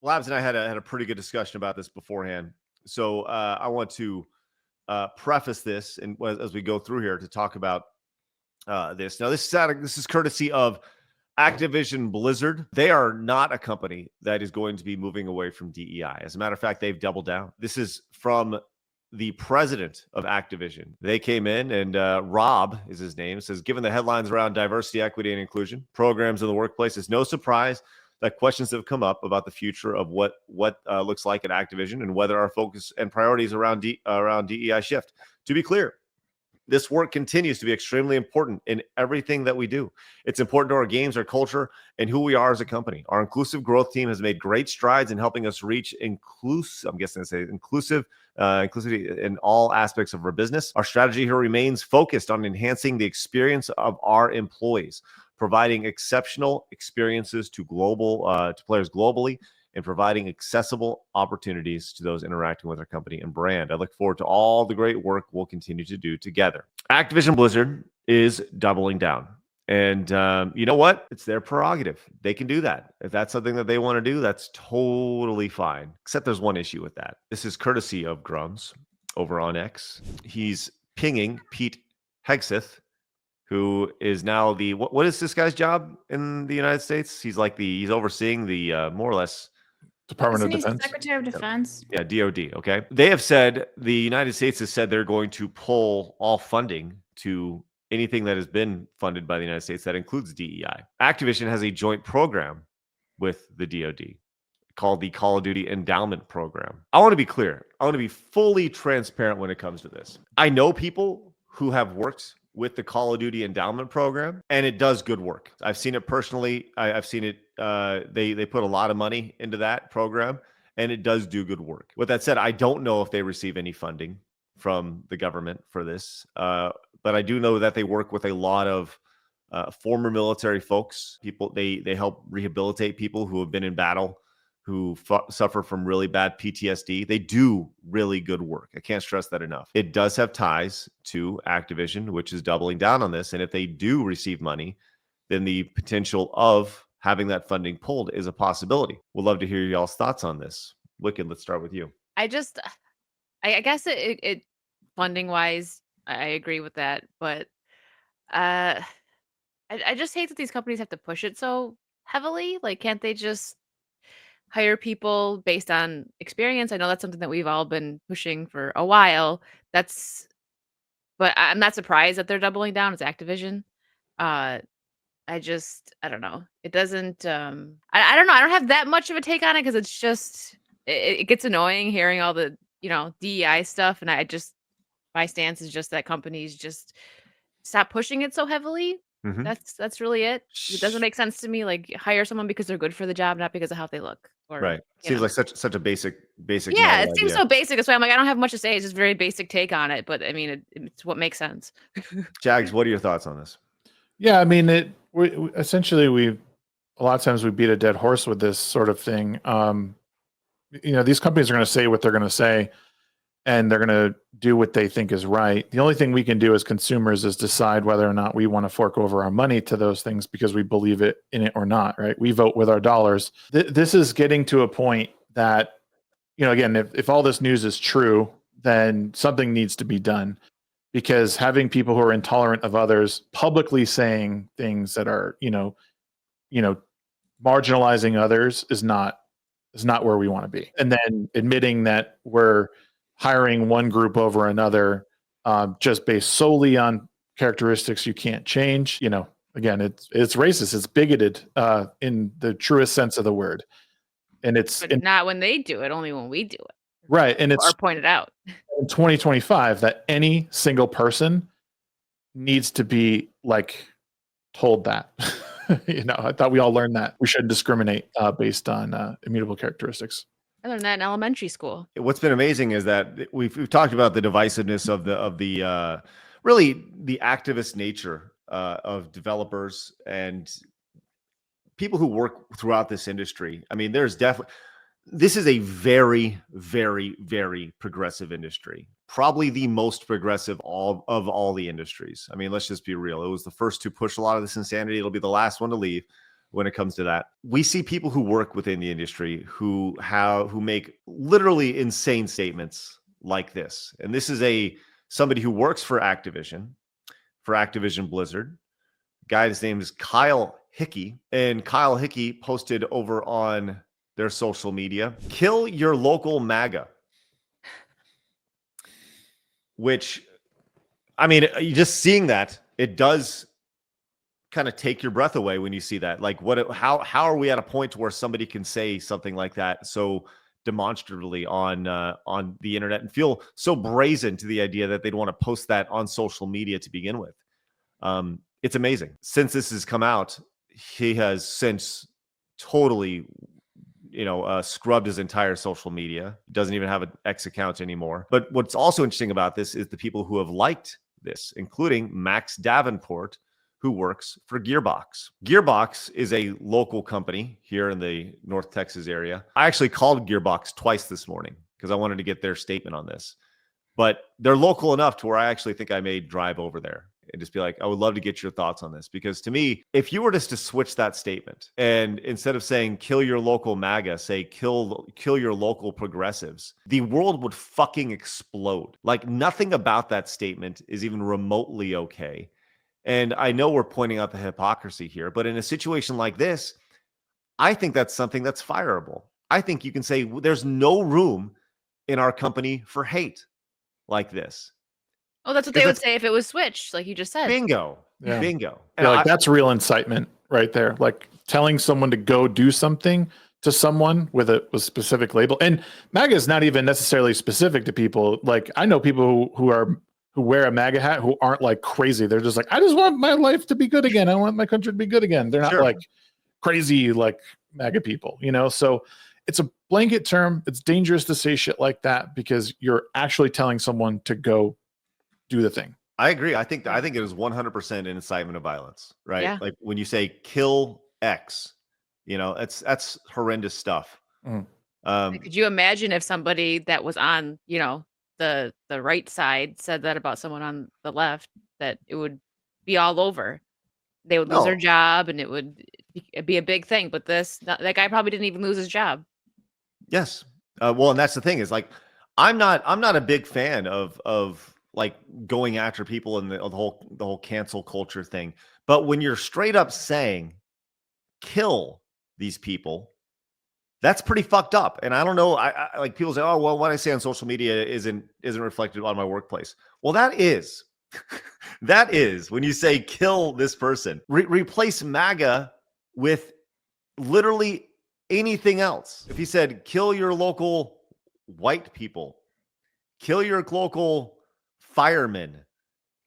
Blabs and I had a pretty good discussion about this beforehand. So I want to preface this and as we go through here to talk about this. Now, this is courtesy of Activision Blizzard. They are not a company that is going to be moving away from DEI. As a matter of fact, they've doubled down. This is from the president of Activision. They came in and Rob is his name, says, given the headlines around diversity, equity, and inclusion programs in the workplace, it's no surprise that questions have come up about the future of what looks like at Activision and whether our focus and priorities around DEI shift. To be clear, this work continues to be extremely important in everything that we do. It's important to our games, our culture, and who we are as a company. Our inclusive growth team has made great strides in helping us reach inclusivity in all aspects of our business. Our strategy here remains focused on enhancing the experience of our employees, providing exceptional experiences to players globally, and providing accessible opportunities to those interacting with our company and brand. I look forward to all the great work we'll continue to do together. Activision Blizzard is doubling down. And you know what? It's their prerogative. They can do that. If that's something that they want to do, that's totally fine. Except there's one issue with that. This is courtesy of Grums over on X. He's pinging Pete Hegseth, who is now the what is this guy's job in the United States? He's overseeing the more or less Department of Defense. Secretary of Defense. Yeah, DOD. Okay. They have said, the United States has said they're going to pull all funding to anything that has been funded by the United States that includes DEI. Activision has a joint program with the DOD called the Call of Duty Endowment Program. I want to be clear. I want to be fully transparent when it comes to this. I know people who have worked with the Call of Duty Endowment Program, and it does good work. I've seen it personally. I've seen it. They put a lot of money into that program, and it does do good work. With that said, I don't know if they receive any funding from the government for this, but I do know that they work with a lot of former military folks. People they help rehabilitate people who have been in battle, who suffer from really bad PTSD. They do really good work. I can't stress that enough. It does have ties to Activision, which is doubling down on this. And if they do receive money, then the potential of having that funding pulled is a possibility. We'd love to hear y'all's thoughts on this. Wicked, let's start with you. I guess it funding wise, I agree with that. But I just hate that these companies have to push it so heavily. Like, can't they just hire people based on experience? I know that's something that we've all been pushing for a while. But I'm not surprised that they're doubling down. It's Activision. I don't know. It doesn't. I don't know. I don't have that much of a take on it because it's just it gets annoying hearing all the DEI stuff, and my stance is just that companies just stop pushing it so heavily. Mm-hmm. That's really it. It doesn't make sense to me. Like, hire someone because they're good for the job, not because of how they look. Right. Seems like such a basic. Yeah, it seems so basic. That's why I'm like, I don't have much to say. It's just very basic take on it. But I mean, it's what makes sense. Jags, what are your thoughts on this? Yeah, I mean, essentially a lot of times we beat a dead horse with this sort of thing. These companies are going to say what they're going to say, and they're going to do what they think is right. The only thing we can do as consumers is decide whether or not we want to fork over our money to those things because we believe in it or not, right? We vote with our dollars. This is getting to a point that, again, if all this news is true, then something needs to be done, because having people who are intolerant of others publicly saying things that are, marginalizing others is not where we want to be. And then admitting that we're hiring one group over another just based solely on characteristics you can't change. Again, it's racist. It's bigoted in the truest sense of the word. And not when they do it, only when we do it. Right. And it's pointed out in 2025 that any single person needs to be told that. I thought we all learned that we shouldn't discriminate based on immutable characteristics. I learned that in elementary school. What's been amazing is that we've talked about the divisiveness of the really the activist nature of developers and people who work throughout this industry. I mean, this is a very, very, very progressive industry. Probably the most progressive of all the industries. I mean, let's just be real. It was the first to push a lot of this insanity. It'll be the last one to leave. when it comes to that. We see people who work within the industry who make literally insane statements like this. And this is somebody who works for Activision Blizzard. Guy's name is Kyle Hickey, and Kyle Hickey posted over on their social media, "Kill your local MAGA." Which, I mean, just seeing that, it does kind of take your breath away when you see that. Like, how are we at a point where somebody can say something like that so demonstratively on the internet and feel so brazen to the idea that they'd want to post that on social media to begin with? It's amazing. Since this has come out, he has since totally, scrubbed his entire social media. Doesn't even have an X account anymore. But what's also interesting about this is the people who have liked this, including Max Davenport, who works for Gearbox. Gearbox is a local company here in the North Texas area. I actually called Gearbox twice this morning because I wanted to get their statement on this. But they're local enough to where I actually think I may drive over there and just be like, I would love to get your thoughts on this. Because to me, if you were just to switch that statement and instead of saying kill your local MAGA, say kill your local progressives, the world would fucking explode. Like, nothing about that statement is even remotely okay. And I know we're pointing out the hypocrisy here, but in a situation like this, I think that's something that's fireable. I think you can say there's no room in our company for hate like this. Oh, that's what they would say if it was switched, like you just said. Bingo. Yeah. Bingo. And that's real incitement right there. Like telling someone to go do something to someone with a specific label. And MAGA is not even necessarily specific to people. Like, I know people who wear a MAGA hat who aren't like crazy. They're just like, I just want my life to be good again. I want my country to be good again. They're not like crazy like MAGA people, So it's a blanket term. It's dangerous to say shit like that because you're actually telling someone to go do the thing. I agree. I think it is 100% an incitement of violence, right? Yeah. Like when you say kill X, that's horrendous stuff. Could you imagine if somebody that was on, the right side said that about someone on the left, that it would be all over? They would lose their job and it would be a big thing. But that guy probably didn't even lose his job. Yes. Well, and that's the thing is, like, I'm not a big fan of like going after people and the whole cancel culture thing. But when you're straight up saying kill these people, that's pretty fucked up. And I don't know. I like people say, oh, well, what I say on social media isn't reflected on my workplace. Well, that is when you say kill this person, replace MAGA with literally anything else. If he said kill your local white people, kill your local firemen,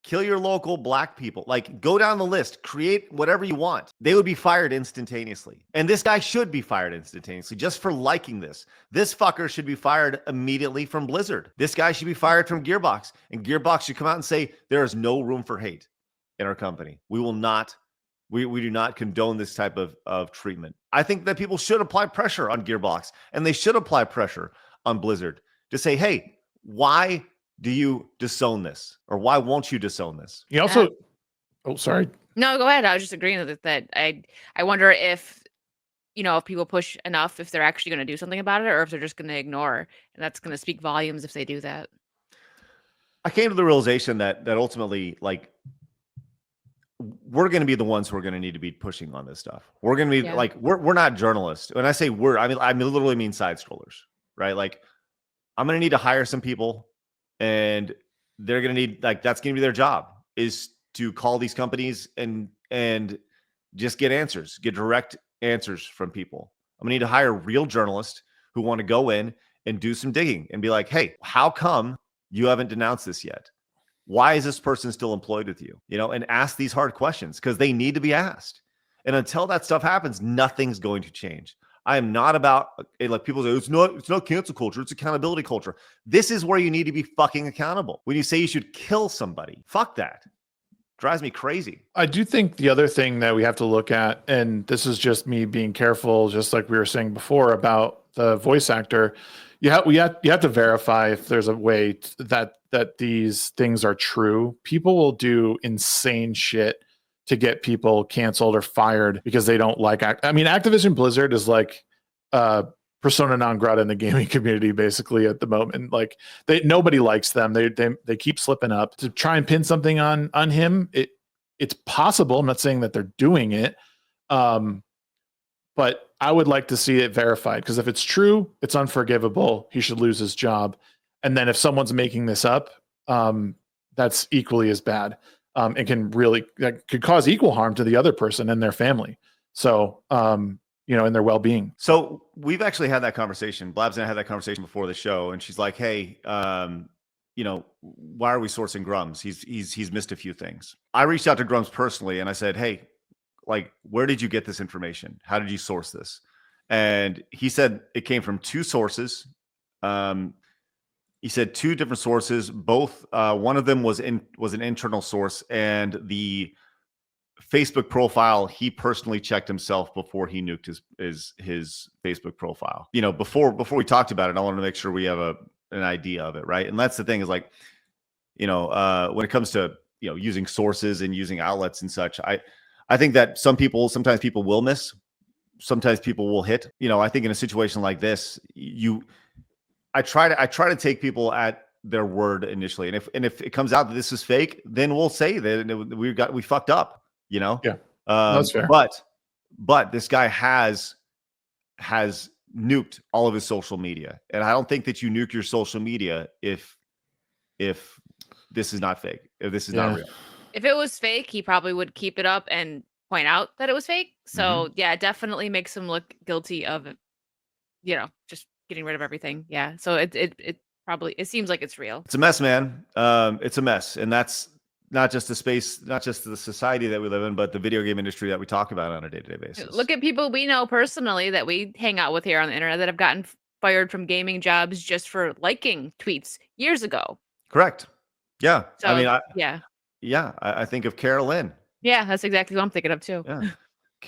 kill your local black people, like go down the list, create whatever you want, they would be fired instantaneously. And this guy should be fired instantaneously just for liking this. This fucker should be fired immediately from Blizzard. This guy should be fired from Gearbox, and Gearbox should come out and say there is no room for hate in our company. We will not, we do not condone this type of treatment. I think that people should apply pressure on Gearbox, and they should apply pressure on Blizzard to say, hey, why do you disown this? Or why won't you disown this? You also, oh, sorry. No, go ahead. I was just agreeing with that. I wonder if, if people push enough, if they're actually going to do something about it, or if they're just going to ignore, and that's going to speak volumes if they do that. I came to the realization that ultimately, like, we're going to be the ones who are going to need to be pushing on this stuff. We're going to be like, we're not journalists. When I say we're, I literally mean side scrollers, right? Like, I'm going to need to hire some people, and they're going to need, like, that's going to be their job, is to call these companies and just get answers, get direct answers from people. I'm going to need to hire real journalists who want to go in and do some digging and be like, hey, how come you haven't denounced this yet? Why is this person still employed with you? And ask these hard questions, because they need to be asked. And until that stuff happens, nothing's going to change. I am not about, like, people say, it's not cancel culture, it's accountability culture. This is where you need to be fucking accountable. When you say you should kill somebody, fuck that. Drives me crazy. I do think the other thing that we have to look at, and this is just me being careful, just like we were saying before about the voice actor, you have to verify if there's a way that these things are true. People will do insane shit to get people canceled or fired because they don't like I mean, Activision Blizzard is like persona non grata in the gaming community basically at the moment. Like nobody likes them. They keep slipping up. To try and pin something on him, it's possible. I'm not saying that they're doing it. But I would like to see it verified, because if it's true, it's unforgivable. He should lose his job. And then if someone's making this up, that's equally as bad. That could cause equal harm to the other person and their family. So, and their well-being. So we've actually had that conversation. Blabs and I had that conversation before the show, and she's like, "Hey, why are we sourcing Grums? He's missed a few things." I reached out to Grums personally, and I said, "Hey, like, where did you get this information? How did you source this?" And he said it came from two sources. He said two different sources. Both one of them was an internal source, and the Facebook profile he personally checked himself before he nuked his Facebook profile. Before we talked about it, I wanted to make sure we have an idea of it, right? And that's the thing is like, when it comes to using sources and using outlets and such, I think that sometimes people will miss, sometimes people will hit. I think in a situation like this, I try to take people at their word initially, and if it comes out that this is fake, then we'll say that we fucked up. Yeah, that's fair. But this guy has nuked all of his social media, and I don't think that you nuke your social media if this is not fake, if this is not real. If it was fake, he probably would keep it up and point out that it was fake. So yeah, it definitely makes him look guilty of, just getting rid of everything. Yeah. So it probably seems like it's real. It's a mess, man. It's a mess, and that's not just the space, not just the society that we live in, but the video game industry that we talk about on a day-to-day basis. Look at people we know personally that we hang out with here on the internet that have gotten fired from gaming jobs just for liking tweets years ago. Correct. Yeah. So, I think of Carolyn. Yeah, that's exactly what I'm thinking of too. Yeah.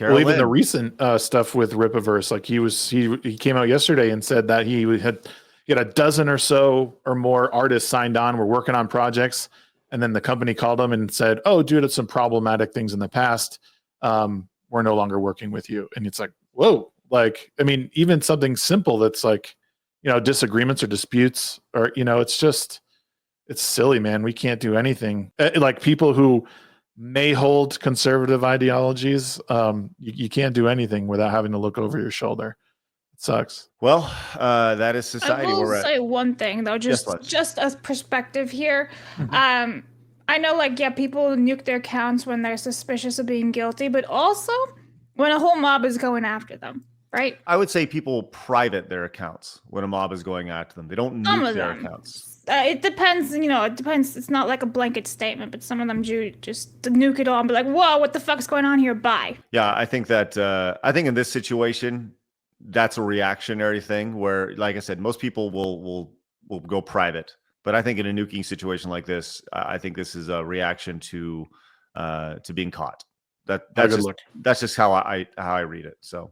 Well, even the recent stuff with Ripaverse, like he came out yesterday and said that he had a dozen or so or more artists signed on, were working on projects, and then the company called him and said, "Oh, due to some problematic things in the past, we're no longer working with you." And it's like, whoa, like, I mean, even something simple that's like, disagreements or disputes, or it's silly, man. We can't do anything. Like people who may hold conservative ideologies, you can't do anything without having to look over your shoulder. It sucks. Well, that is society. I will say one thing though, just as perspective here. I know, people nuke their accounts when they're suspicious of being guilty, but also when a whole mob is going after them, right? I would say people private their accounts when a mob is going after them. They don't nuke their accounts. It depends, it depends. It's not like a blanket statement, but some of them do just nuke it all and be like, whoa, what the fuck's going on here? Bye. Yeah, I think that, in this situation, that's a reactionary thing where, like I said, most people will go private. But I think in a nuking situation like this, I think this is a reaction to being caught. That's just how I read it. So